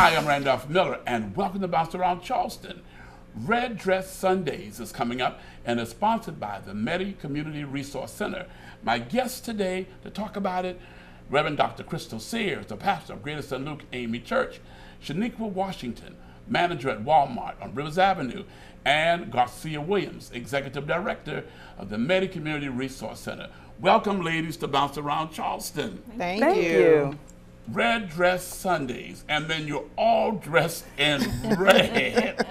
Hi, I'm Randolph Miller, and welcome to Bounce Around Charleston. Red Dress Sundays is coming up and is sponsored by the Medi Community Resource Center. My guest today to talk about it, Reverend Dr. Crystal Sears, the pastor of Greater St. Luke AME Church, Shaniqua Washington, manager at Walmart on Rivers Avenue, and Garcia Williams, executive director of the Medi Community Resource Center. Welcome, ladies, to Bounce Around Charleston. Thank you. Red Dress Sundays, and then you're all dressed in red.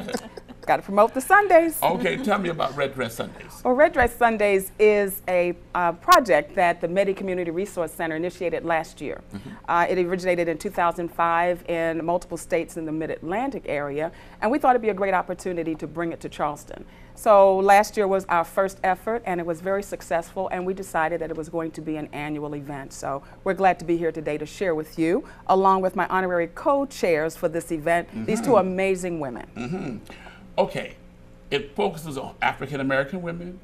Got to promote the Sundays. Okay, tell me about Red Dress Sundays. Well, Red Dress Sundays is a project that the Medi Community Resource Center initiated last year. It originated in 2005 in multiple states in the Mid-Atlantic area, and we thought it'd be a great opportunity to bring it to Charleston. So last year was our first effort, and it was very successful, and we decided that it was going to be an annual event. So we're glad to be here today to share with you, along with my honorary co-chairs for this event, these two amazing women. Okay, it focuses on African-American women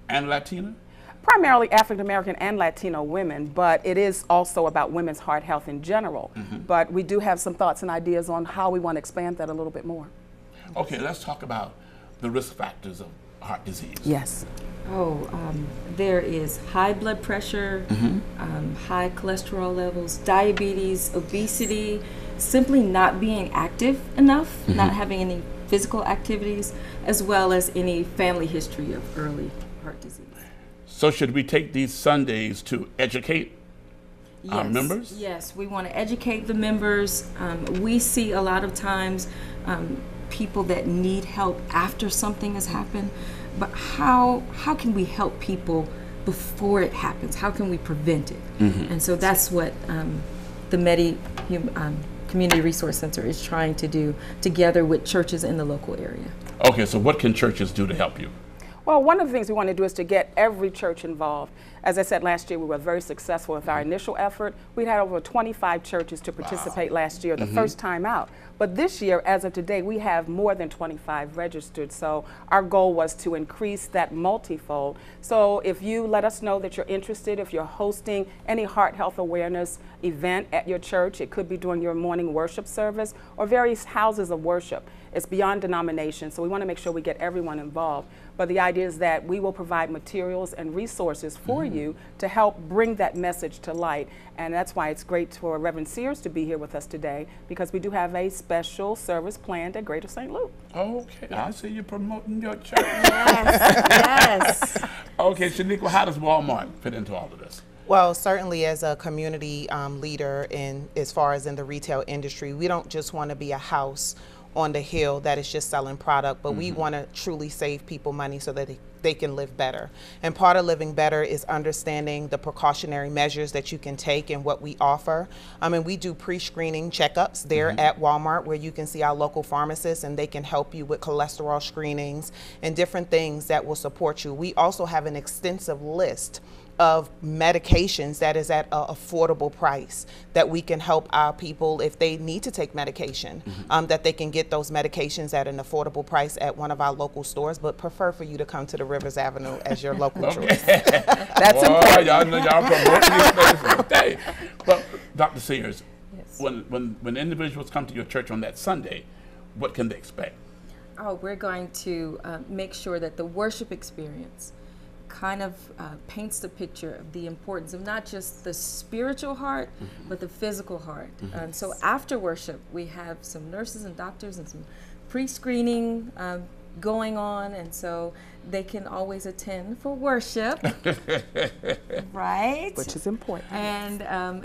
and Latina? Primarily African-American and Latino women, but it is also about women's heart health in general. But we do have some thoughts and ideas on how we want to expand that a little bit more. Okay, let's talk about the risk factors of heart disease. Yes. There is high blood pressure, high cholesterol levels, diabetes, obesity, simply not being active enough, not having any physical activities, as well as any family history of early heart disease. So should we take these Sundays to educate our members? Yes, we want to educate the members. We see a lot of times people that need help after something has happened, but how can we help people before it happens? How can we prevent it? And so that's what the Medi Community Resource Center is trying to do together with churches in the local area. Okay, so what can churches do to help you? Well, one of the things we want to do is to get every church involved. As I said last year, we were very successful with our initial effort. We had over 25 churches to participate last year, the first time out. But this year, as of today, we have more than 25 registered. So our goal was to increase that multifold. So if you let us know that you're interested, if you're hosting any heart health awareness event at your church, it could be during your morning worship service or various houses of worship. It's beyond denomination, so we want to make sure we get everyone involved. But the idea is that we will provide materials and resources for you to help bring that message to light. And that's why it's great for Reverend Sears to be here with us today, because we do have a special service planned at Greater St. Luke. Okay, I see you promoting your church. Yes. Okay, Shaniqua, how does Walmart fit into all of this? Well, certainly as a community leader as far as in the retail industry, we don't just want to be a house on the hill that is just selling product, but we want to truly save people money so that they can live better. And part of living better is understanding the precautionary measures that you can take and what we offer. And we do pre-screening checkups there at Walmart, where you can see our local pharmacists and they can help you with cholesterol screenings and different things that will support you. We also have an extensive list of medications that is at an affordable price that we can help our people if they need to take medication, that they can get those medications at an affordable price at one of our local stores, but prefer for you to come to the Rivers Avenue as your local choice. That's important. Y'all know y'all promoting these places today. But Dr. Sears, when individuals come to your church on that Sunday, what can they expect? We're going to make sure that the worship experience kind of paints the picture of the importance of not just the spiritual heart, but the physical heart. So after worship, we have some nurses and doctors and some pre-screening going on, and so they can always attend for worship, right? Which is important. And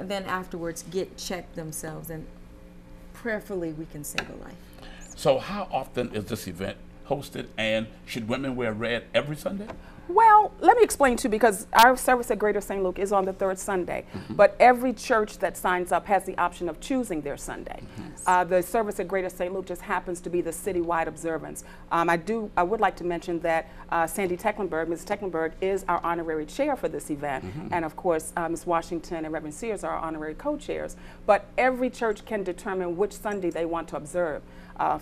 then afterwards get checked themselves, and prayerfully we can save a life. So how often is this event hosted, and should women wear red every Sunday? Well, let me explain too, because our service at Greater St. Luke is on the third Sunday, but every church that signs up has the option of choosing their Sunday. The service at Greater St. Luke just happens to be the citywide observance. I would like to mention that Sandy Tecklenburg, Ms. Tecklenburg, is our honorary chair for this event, and of course Ms. Washington and Reverend Sears are our honorary co-chairs. But every church can determine which Sunday they want to observe.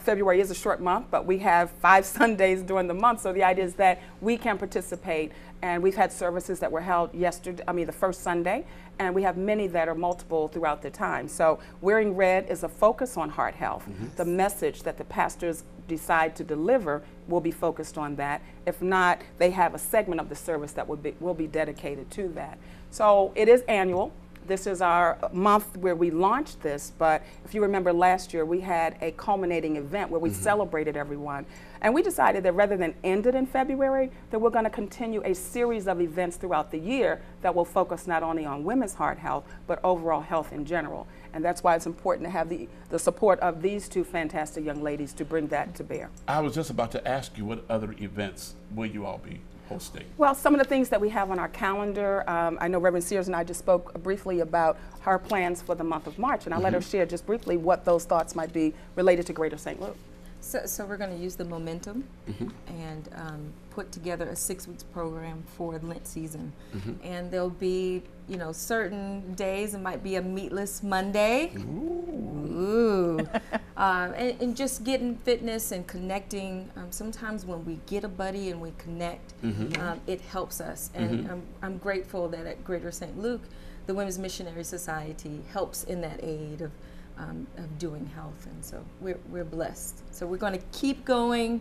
February is a short month, but we have 5 Sundays during the month, so the idea is that we can participate participate. And we've had services that were held the first Sunday, and we have many that are multiple throughout the time. So wearing red is a focus on heart health. The message that the pastors decide to deliver will be focused on that. If not, they have a segment of the service that will be dedicated to that. So it is annual. This is our month where we launched this, but if you remember last year, we had a culminating event where we celebrated everyone. And we decided that rather than end it in February, that we're going to continue a series of events throughout the year that will focus not only on women's heart health, but overall health in general. And that's why it's important to have the support of these two fantastic young ladies to bring that to bear. I was just about to ask you, what other events will you all be hosting? Well, some of the things that we have on our calendar, I know Reverend Sears and I just spoke briefly about her plans for the month of March, and I'll let her share just briefly what those thoughts might be related to Greater St. Luke. So we're going to use the momentum and put together a 6-week program for Lent season. And there'll be, certain days. It might be a meatless Monday. Ooh. And just getting fitness and connecting. Sometimes when we get a buddy and we connect, it helps us. And I'm grateful that at Greater St. Luke, the Women's Missionary Society helps in that aid of doing health, and so we're blessed. So we're going to keep going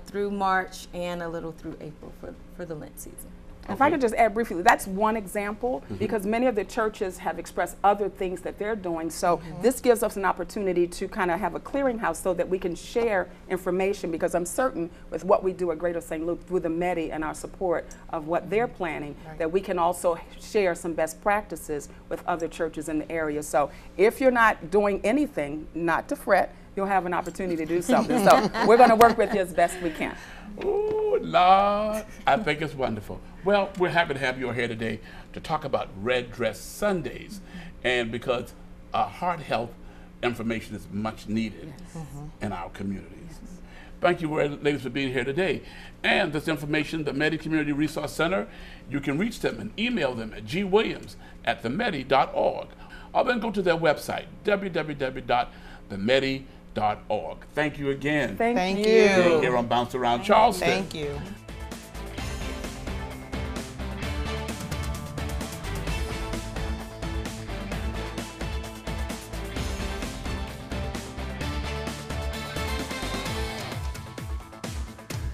through March and a little through April for the Lent season. If I could just add briefly, that's one example, because many of the churches have expressed other things that they're doing. So this gives us an opportunity to kind of have a clearinghouse so that we can share information, because I'm certain with what we do at Greater St. Luke through the MEDI and our support of what they're planning, that we can also share some best practices with other churches in the area. So if you're not doing anything, not to fret, you'll have an opportunity to do something. So we're going to work with you as best we can. Oh, Lord, I think it's wonderful. Well, we're happy to have you here today to talk about Red Dress Sundays, and because heart health information is much needed in our communities. Thank you, ladies, for being here today. And this information, the MEDI Community Resource Center, you can reach them and email them at gwilliams@themedi.org, or then go to their website, www.themedi.org. Thank you again. Thank you. Being here on Bounce Around Charleston. Thank you.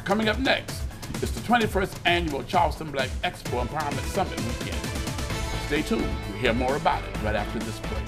Coming up next is the 21st Annual Charleston Black Expo Empowerment Summit weekend. Stay tuned. You'll hear more about it right after this break.